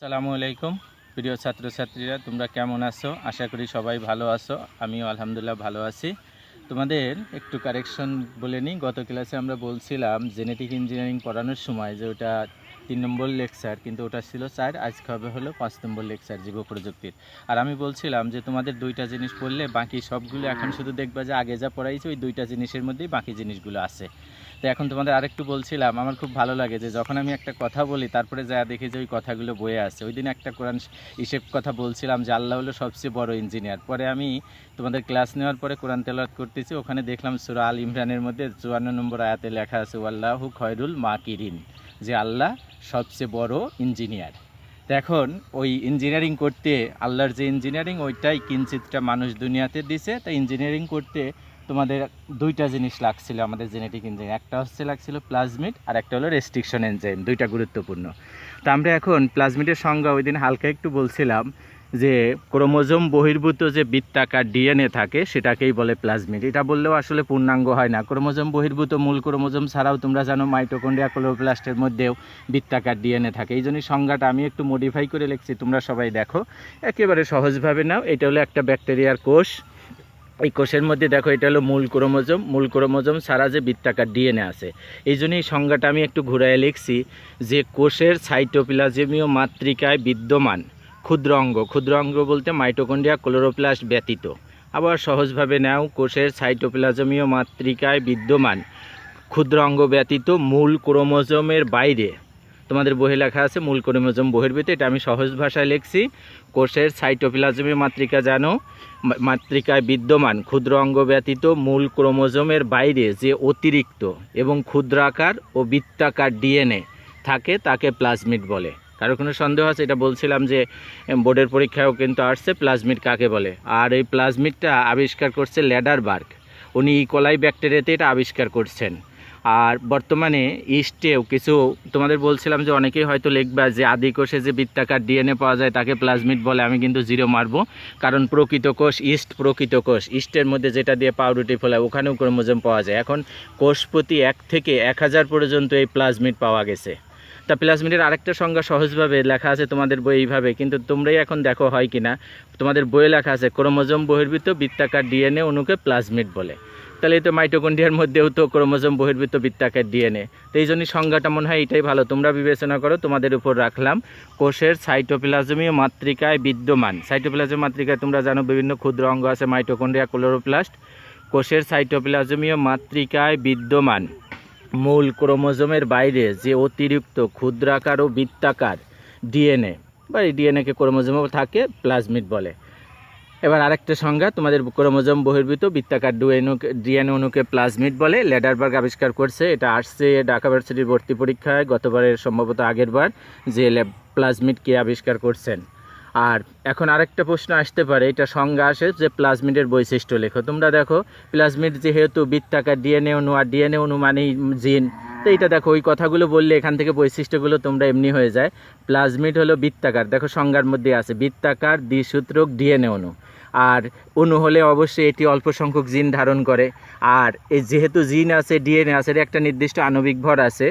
আসসালামু আলাইকুম প্রিয় ছাত্রছাত্রীরা, তোমরা কেমন আছো? আশা করি সবাই ভালো আছো। আমিও আলহামদুলিল্লাহ ভালো আছি। তোমাদের একটু কারেকশন বলে নিই। গত ক্লাসে আমরা বলছিলাম জেনেটিক ইঞ্জিনিয়ারিং পড়ানোর সময় যে ওটা 3 নম্বর লেকচার, কিন্তু ওটা ছিল 4, আজকে হবে হলো 5 নম্বর লেকচার জীব প্রযুক্তির। আর আমি বলছিলাম যে তোমাদের দুইটা জিনিস পড়লে বাকি সবগুলো এখন শুধু দেখবা যে আগে যা পড়াইছে ওই দুইটা জিনিসের মধ্যেই বাকি জিনিসগুলো আছে। তো এখন তোমাদের আরেকটু বলছিলাম, আমার খুব ভালো লাগে যে যখন আমি একটা কথা বলি তারপরে যা দেখি যে ওই কথাগুলো বয়ে আছে। ওই দিন একটা কোরআন হিসেব কথা বলছিলাম যে আল্লাহ হলো সবচেয়ে বড় ইঞ্জিনিয়ার। পরে আমি তোমাদের ক্লাস নেওয়ার পরে কোরআন তেলাওয়াত করতেছি, ওখানে দেখলাম সূরা আল ইমরানের মধ্যে 54 নম্বর আয়াতে লেখা আছে ওয়াল্লাহু খয়রুল মাকিরিন, যে আল্লাহ সবচেয়ে বড় ইঞ্জিনিয়ার। তো এখন ওই ইঞ্জিনিয়ারিং করতে, আল্লাহর যে ইঞ্জিনিয়ারিং ওইটাই কিঞ্চিতটা মানুষ দুনিয়াতে দিছে। তাই ইঞ্জিনিয়ারিং করতে তোমাদের দুইটা জিনিস লাগছিল আমাদের জেনেটিক ইঞ্জিনিয়ারিং, একটা লাগছিল প্লাজমিড আর একটা হলো রেস্ট্রিকশন এনজাইম, দুইটা গুরুত্বপূর্ণ। তো আমরা এখন প্লাজমিডের সংজ্ঞা ওই দিন হালকা একটু বলছিলাম যে ক্রোমোজোম বহির্ভূত যে বৃত্তাকার ডিএনএ থাকে সেটাকেই বলে প্লাজমিড। এটা বললেও আসলে পূর্ণাঙ্গ হয় না। ক্রোমোজোম বহির্ভূত মূল ক্রোমোজোম ছাড়াও তোমরা জানো মাইটোকন্ড্রিয়া ক্লোরোপ্লাস্টের মধ্যেও বৃত্তাকার ডিএনএ থাকে। এই জন্যই সংজ্ঞাটা আমি একটু মডিফাই করে লিখছি, তোমরা সবাই দেখো একেবারে সহজভাবে নাও। এটা হলো একটা ব্যাকটেরিয়ার কোষ। এই কোষের মধ্যে দেখো এটা হলো মূল ক্রোমোজোম, মূল ক্রোমোজোম ছাড়া যে বৃত্তাকার ডিএনএ আছে। এই জন্যই সংজ্ঞাটা আমি একটু ঘুরাইয়ে লিখছি যে কোষের সাইটোপ্লাজমীয় মাতৃকায় বিদ্যমান ক্ষুদ্র অঙ্গ, ক্ষুদ্র অঙ্গ বলতে মাইটোকন্ড্রিয়া ক্লোরোপ্লাস্ট ব্যতীত। আবার সহজভাবে নাও, কোষের সাইটোপ্লাজমীয় মাতৃকায় বিদ্যমান ক্ষুদ্র অঙ্গ ব্যতীত মূল ক্রোমোজোমের বাইরে, তোমাদের বইয়ে লেখা আছে মূল ক্রোমোজোম বহির্ভূত, এটা আমি সহজ ভাষায় লিখছি। কোষের সাইটোপ্লাজমীয় মাতৃকা জানো, মাতৃকায় বিদ্যমান ক্ষুদ্র অঙ্গ ব্যতীত মূল ক্রোমোজোমের বাইরে যে অতিরিক্ত এবং ক্ষুদ্রাকার ও বৃত্তাকার ডিএনএ থাকে তাকে প্লাজমিড বলে। কারো কোনো সন্দেহ আছে? এটা বলছিলাম যে বোর্ডের পরীক্ষায়ও কিন্তু আসছে প্লাজমিড কাকে বলে। আর এই প্লাজমিডটা আবিষ্কার করছে ল্যাডারবার্গ, উনি ইকোলাই ব্যাকটেরিয়াতে এটা আবিষ্কার করছেন। আর বর্তমানে ইস্টেও কিছু, তোমাদের বলছিলাম যে অনেকেই হয়তো লিখবা যে আদি কোষে যে বৃত্তাকার ডিএনএ পাওয়া যায় তাকে প্লাজমিড বলে। আমি কিন্তু জিরো মারবো, কারণ প্রকৃত কোষ ইস্ট, প্রকৃত কোষ ইস্টের মধ্যে যেটা দিয়ে পাউরুটি ফোলায় ওখানেও ক্রোমোজোম পাওয়া যায়। এখন কোষ প্রতি 1 থেকে 1000 পর্যন্ত এই প্লাজমিড পাওয়া গেছে। তা প্লাজমিডের আরেকটা সংজ্ঞা সহজভাবে লেখা আছে তোমাদের বই এইভাবে, কিন্তু তোমরাই এখন দেখো হয় কি না। তোমাদের বইয়ে লেখা আছে ক্রোমোজোম বহির্ভূত বৃত্তাকার ডিএনএ অণুকে প্লাজমিড বলে। তাহলে এই তো মাইটোকন্ড্রিয়ার মধ্যেও তো ক্রোমোজোম বহির্ভূত বৃত্তাকার ডিএনএ। তো এই জন্যই সংজ্ঞাটা মনে হয় এটাই ভালো, তোমরা বিবেচনা করো, তোমাদের উপর রাখলাম। কোষের সাইটোপ্লাজমীয় মাতৃকায় বিদ্যমান, সাইটোপ্লাজম মাতৃকায় তোমরা জানো বিভিন্ন ক্ষুদ্র অঙ্গ আছে, মাইটোকন্ড্রিয়া ক্লোরোপ্লাস্ট। কোষের সাইটোপ্লাজমীয় মাতৃকায় বিদ্যমান মূল ক্রোমোজোমের বাইরে যে অতিরিক্ত ক্ষুদ্রাকার ও বৃত্তাকার ডিএনএ বা এই ডিএনএকে ক্রোমোজোমও থাকে প্লাজমিড বলে। এবার আরেকটা সংজ্ঞা, তোমাদের ক্রোমোজোম বহির্ভূত বৃত্তাকার ডিএনএ অণুকে প্লাজমিড বলে। ল্যাডারবার্গ আবিষ্কার করছে, এটা আসছে ঢাকা ভার্সিটির ভর্তি পরীক্ষায় গতবারের, সম্ভবত আগের বার, যে প্লাজমিড কে আবিষ্কার করছেন। আর এখন আরেকটা প্রশ্ন আসতে পারে, এটা সংজ্ঞা আসে যে প্লাজমিডের বৈশিষ্ট্য লেখো। তোমরা দেখো প্লাজমিড যেহেতু বৃত্তাকার ডিএনএ অণু, আর ডিএনএ অণু মানেই জিন, তো এটা দেখো ওই কথাগুলো বললে এখান থেকে বৈশিষ্ট্যগুলো তোমরা এমনি হয়ে যায়। প্লাজমিড হলো বৃত্তাকার, দেখো সংজ্ঞার মধ্যে আছে বৃত্তাকার দ্বিসূত্রক ডিএনএ অণু। আর অণু হলে অবশ্যই এটি অল্প সংখ্যক জিন ধারণ করে। আর এই যেহেতু জিন আছে, ডিএনএ আছে, একটা নির্দিষ্ট আণবিক ভর আছে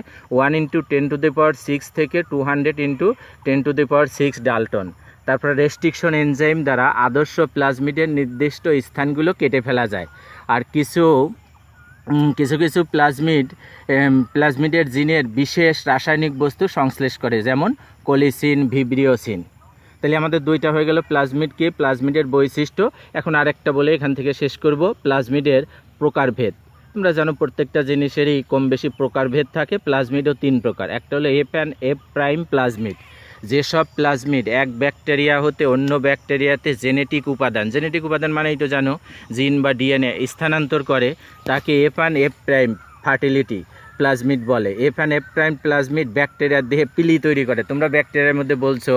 1 × 10⁶ থেকে 200 × 10⁶ ডাল্টন। তারপরে রেস্ট্রিকশন এনজাইম দ্বারা আদর্শ প্লাজমিডের নির্দিষ্ট স্থানগুলো কেটে ফেলা যায়। আর কিছু কিছু প্লাজমিডের জিনের বিশেষ রাসায়নিক বস্তু সংশ্লেষ করে, যেমন কোলিসিন, ভিব্রিওসিন। তাহলে আমাদের দুইটা হয়ে গেল প্লাজমিড কি, প্লাজমিডের বৈশিষ্ট্য। এখন আরেকটা বলে এখান থেকে শেষ করব, প্লাজমিডের প্রকারভেদ। তোমরা জানো প্রত্যেকটা জিনিসেরই কম বেশি প্রকারভেদ থাকে। প্লাজমিডও 3 প্রকার, একটা হলো F and F prime plasmid. যেসব প্লাজমিড এক ব্যাকটেরিয়া হতে অন্য ব্যাকটেরিয়াতে জেনেটিক উপাদান মানেই তো জানো জিন বা ডিএনএ স্থানান্তর করে, তাকে F and F prime fertility plasmid বলে। F and F prime plasmid ব্যাকটেরিয়ার দেহে পিলি তৈরি করে। তোমরা ব্যাকটেরিয়ার মধ্যে বলছো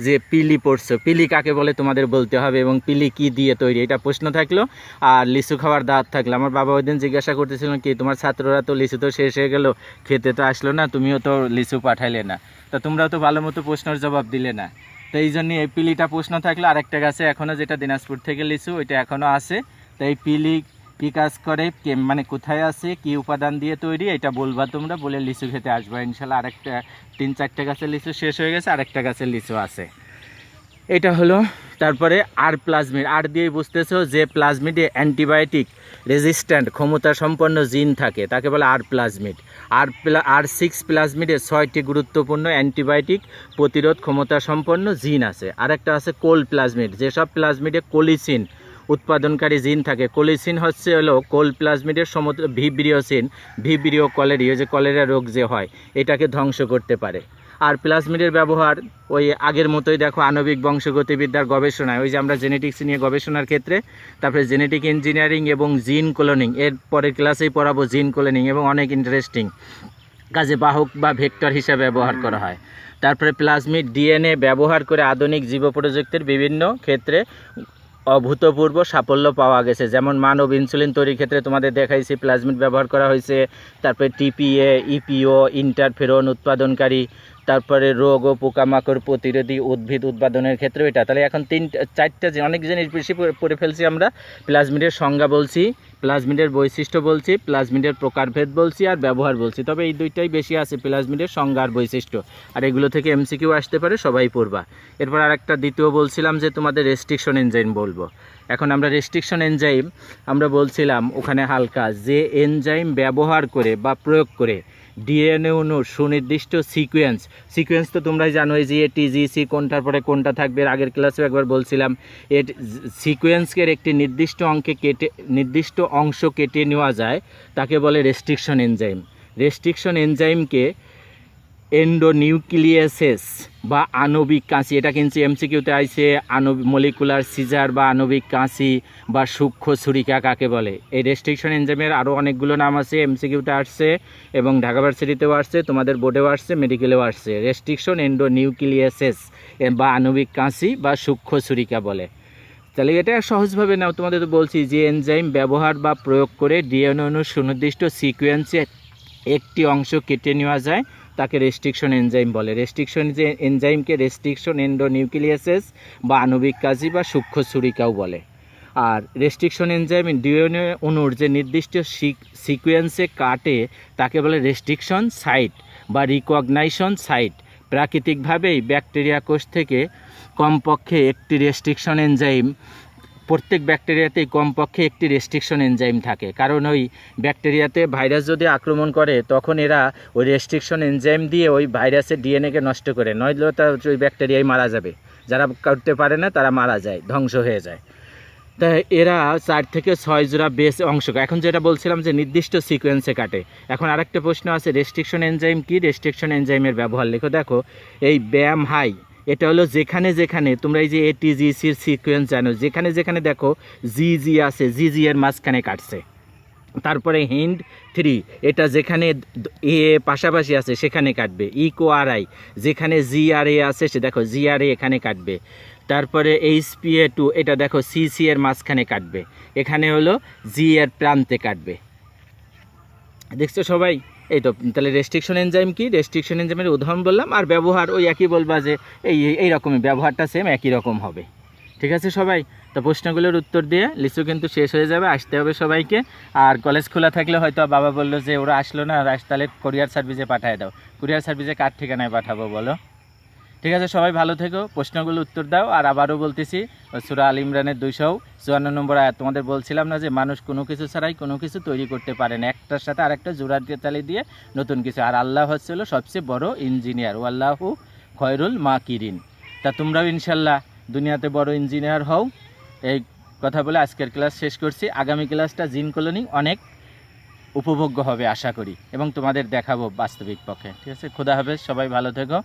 যে পিলি পড়ছো, পিলি কাকে বলে তোমাদের বলতে হবে, এবং পিলি কি দিয়ে তৈরি, এটা প্রশ্ন থাকলো। আর লিচু খাওয়ার দাঁত থাকলো। আমার বাবা ওই দিন জিজ্ঞাসা করতেছিলেন কি তোমার ছাত্ররা তো লিচু তো শেষ হয়ে গেল, খেতে তো আসলো না, তুমিও তো লিচু পাঠাইলে না, তা তোমরাও তো ভালো মতো প্রশ্নের জবাব দিলে না। তো এই জন্যই এই পিলিটা প্রশ্ন থাকলো। আরেকটা গাছে এখনও, যেটা দিনাজপুর থেকে লিচু, ওইটা এখনও আছে। তো এই পিলি কি কাজ করে, মানে কোথায় আছে, কি উপাদান দিয়ে তৈরি, এটা বলবা তোমরা, বলে লিচু খেতে আসবা ইনশাল্লাহ। আরেকটা 3-4টা গাছের লিচু শেষ হয়ে গেছে, আরেকটা গাছের লিচু আছে। এটা হলো। তারপরে আর প্লাজমিড, আর দিয়ে বুঝতেছো যে প্লাজমিডে অ্যান্টিবায়োটিক রেজিস্ট্যান্ট ক্ষমতা সম্পন্ন জিন থাকে তাকে বলে আর প্লাজমিড। আর6 প্লাজমিডে 6টি গুরুত্বপূর্ণ অ্যান্টিবায়োটিক প্রতিরোধ ক্ষমতা সম্পন্ন জিন আছে। আরেকটা আছে কোল প্লাজমিড, যেসব প্লাজমিডে কোলিসিন উৎপাদনকারী জিন থাকে। কোলিসিন হলো কোল প্লাজমিডের ভিব্রিও কলেরি, ওই যে কলেরা রোগ যে হয় এটাকে ধ্বংস করতে পারে। আর প্লাজমিডের ব্যবহার ওই আগের মতোই দেখো, আণবিক বংশগতিবিদ্যার গবেষণায়, ওই যে আমরা জেনেটিক্স নিয়ে গবেষণার ক্ষেত্রে, তারপরে জেনেটিক ইঞ্জিনিয়ারিং এবং জিন ক্লোনিং, এর পরের ক্লাসেই পড়াবো জিন ক্লোনিং, এবং অনেক ইন্টারেস্টিং কাজে বাহক বা ভেক্টর হিসাবে ব্যবহার করা হয়। তারপরে প্লাজমিড ডিএনএ ব্যবহার করে আধুনিক জীব প্রযুক্তির বিভিন্ন ক্ষেত্রে অভূতপূর্ব সাফল্য পাওয়া গেছে। যেমন মানব ইনসুলিন তৈরির ক্ষেত্রে তোমাদের দেখাইছি প্লাজমিড ব্যবহার করা হয়েছে। তারপরে টিপিএ, ইপিও, ইন্টারফেরন উৎপাদনকারী, তারপরে রোগ ও পোকামাকড় প্রতিরোধী উদ্ভিদ উৎপাদনের ক্ষেত্রেও এটা। তাহলে এখন 3-4টা অনেক জিনিস বেশি পড়ে ফেলছি আমরা। প্লাজমিডের সংজ্ঞা বলছি, প্লাজমিডের বৈশিষ্ট্য বলছি, প্লাজমিডের প্রকারভেদ বলছি, আর ব্যবহার বলছি। তবে এই দুইটাই বেশি আছে, প্লাজমিডের সংজ্ঞা আর বৈশিষ্ট্য। আর এগুলো থেকে এমসিকিউ আসতে পারে, সবাই পড়বা। এরপর আরেকটা দ্বিতীয় বলছিলাম যে তোমাদের রেস্ট্রিকশন এনজাইম বলবো। এখন আমরা রেস্ট্রিকশন এনজাইম আমরা বলছিলাম ওখানে হালকা, যে এনজাইম ব্যবহার করে বা প্রয়োগ করে ডিএনএ অণুর সুনির্দিষ্ট সিকোয়েন্স তো তোমরাই জানো, যে টিজিসি কোনটার পরে কোনটা থাকবে, আগের ক্লাসেও একবার বলছিলাম। এর সিকোয়েন্সের একটি নির্দিষ্ট অংশ কেটে নেওয়া যায়, তাকে বলে রেস্ট্রিকশন এনজাইম। রেস্ট্রিকশন এনজাইমকে এন্ডোনিউক্লিয়াসেস বা আণবিক কাঁচি, এটা কিন্তু এমসিকিউতে আইছে, মলিকুলার সিজার বা আণবিক কাঁচি বা সূক্ষ্ম ছুরিকা কাকে বলে। এই রেস্ট্রিকশন এনজাইমের আরও অনেকগুলো নাম আছে, এমসিকিউতে আসছে এবং ঢাকা ভার্সিটিতেও আসছে, তোমাদের বোর্ডেও আসছে, মেডিকেলেও আসছে। রেস্ট্রিকশন এন্ডোনিউক্লিয়াসেস বা আণবিক কাঁচি বা সূক্ষ্ম ছুরিকা বলে। তাহলে এটা সহজভাবে নাও, তোমাদের তো বলছি যে এনজাইম ব্যবহার বা প্রয়োগ করে ডিএনএ অণুর সুনির্দিষ্ট সিকোয়েন্সের একটি অংশ কেটে নেওয়া যায়, তাকে রেস্ট্রিকশন এনজাইম বলে। রেস্ট্রিকশন যে এনজাইমকে রেস্ট্রিকশন এন্ডোনিউক্লিয়াসেস বা আণবিক কাঁচি বা সূক্ষ্ম ছুরিকাও বলে। আর রেস্ট্রিকশন এনজাইম ডিএনএ অণুর যে নির্দিষ্ট সিকোয়েন্সে কাটে তাকে বলে রেস্ট্রিকশন সাইট বা রিকগনাইশন সাইট। প্রাকৃতিকভাবেই ব্যাকটেরিয়া কোষ থেকে কমপক্ষে একটি রেস্ট্রিকশন এনজাইম, প্রত্যেক ব্যাকটেরিয়াতেই কমপক্ষে একটি রেস্ট্রিকশন এনজাইম থাকে। কারণ ওই ব্যাকটেরিয়াতে ভাইরাস যদি আক্রমণ করে তখন এরা ওই রেস্ট্রিকশন এনজাইম দিয়ে ওই ভাইরাসের ডিএনএকে নষ্ট করে, নইলে তার ওই ব্যাকটেরিয়াই মারা যাবে। যারা করতে পারে না তারা মারা যায়, ধ্বংস হয়ে যায়। তাই এরা 4 থেকে 6 জোড়া বেস অংশ, এখন যেটা বলছিলাম যে নির্দিষ্ট সিকোয়েন্সে কাটে। এখন আরেকটা প্রশ্ন আছে, রেস্ট্রিকশন এনজাইম কি, রেস্ট্রিকশন এনজাইমের ব্যবহার লেখো। দেখো এই ব্যাম হাই, এটা হলো যেখানে যেখানে তোমরা এই যে এটিজিসির সিকোয়েন্স জানো, যেখানে যেখানে দেখো জিজি আছে, জিজি এর মাঝখানে কাটছে। তারপরে হিন্ড 3, এটা যেখানে এ পাশাপাশি আছে সেখানে কাটবে। ইকো আর আই, যেখানে জি আর এ আছে সে দেখো জি আর এ এখানে কাটবে। তারপরে HPA2, এটা দেখো সিসি এর মাঝখানে কাটবে, এখানে হলো জি এর প্রান্তে কাটবে। দেখছো সবাই? এই তো। তাহলে রেস্ট্রিকশন এনজাইম কি, রেস্ট্রিকশন এনজাইমের উদাহরণ বললাম, আর ব্যবহার ওই একই বলবা, যে এই রকমই ব্যবহারটা সেম একই রকম হবে। ঠিক আছে সবাই? তো প্রশ্নগুলোর উত্তর দিয়ে লিচু কিন্তু শেষ হয়ে যাবে, আসতে হবে সবাইকে। আর কলেজ খোলা থাকলে হয়তো বাবা বললো যে ওরা আসলো না, তাহলে কুরিয়ার সার্ভিসে পাঠিয়ে দাও। কুরিয়ার সার্ভিসে কার ঠিকানায় পাঠাবো বলো? ঠিক আছে, সবাই ভালো থেকো, প্রশ্নগুলো উত্তর দাও। আর আবারও বলতেছি, সূরা আল ইমরানের 254 নম্বর আয়াত, তোমাদের বলছিলাম না যে মানুষ কোনো কিছু ছাড়াই কোনো কিছু তৈরি করতে পারে না, একটার সাথে আরেকটা জোড়া দিয়ে তালি দিয়ে নতুন কিছু। আর আল্লাহ হচ্ছে হলো সবচেয়ে বড় ইঞ্জিনিয়ার, ওয়াল্লাহু খয়রুল মাকিরিন। তা তোমরাও ইনশাল্লাহ দুনিয়াতে বড় ইঞ্জিনিয়ার হও। এই কথা বলে আজকের ক্লাস শেষ করছি। আগামী ক্লাসটা জিন কলোনি অনেক উপভোগ্য হবে আশা করি, এবং তোমাদের দেখাবো বাস্তবিক পক্ষে। ঠিক আছে, খোদা হাফেজ, সবাই ভালো থেকো।